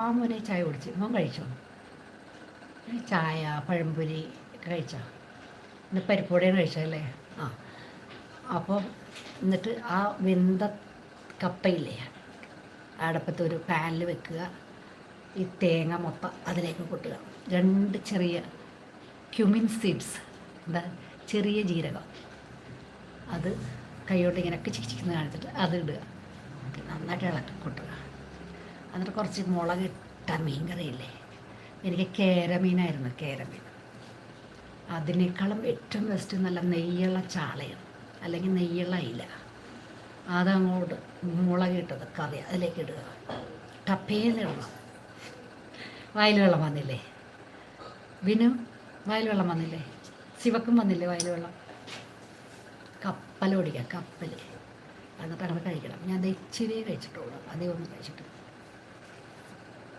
ആ മോനെ ചായ കുടിച്ച് മോൻ കഴിച്ചോ? ചായ പഴംപൊരി ഒക്കെ കഴിച്ചോ? പിന്നെ പരിപ്പുവടയാണ് കഴിച്ചതല്ലേ? ആ അപ്പോൾ എന്നിട്ട് ആ വെന്ത കപ്പയില്ലേ അടപ്പത്ത് ഒരു പാനിൽ വെക്കുക. ഈ തേങ്ങ മൊത്തം അതിലേക്ക് കൊട്ടുക. 2 ചെറിയ ക്യുമിൻ സീഡ്സ്, എന്താ ചെറിയ ജീരകം, അത് കൈയോട്ട് ഇങ്ങനെ ചിക്കിച്ചിന്ന് കാണിച്ചിട്ട് അത് ഇടുക. നന്നായിട്ട് ഇളക്കി കൊട്ടുക. എന്നിട്ട് കുറച്ച് മുളകിട്ട മീൻ കറിയില്ലേ, എനിക്ക് കേരമീനായിരുന്നു. കേരമീൻ അതിനേക്കാളും ഏറ്റവും ബെസ്റ്റ് നല്ല നെയ്യുള്ള ചാളയാണ്, അല്ലെങ്കിൽ നെയ്യുള്ള അയില. അതങ്ങോട്ട് മുളകിട്ടത് കറി അതിലേക്ക് ഇടുക. ടപ്പേന്നിടണം. വായിൽ വെള്ളം വന്നില്ലേ? വിനു വായിൽ വെള്ളം വന്നില്ലേ? ശിവക്കും വന്നില്ലേ വായിൽ വെള്ളം? കപ്പൽ ഓടിക്കുക, കപ്പൽ. എന്നിട്ട് അങ്ങനെ കഴിക്കണം. ഞാൻ ഇച്ചിരി കഴിച്ചിട്ടുള്ളൂ, അധികം ഒന്നും കഴിച്ചിട്ടില്ല.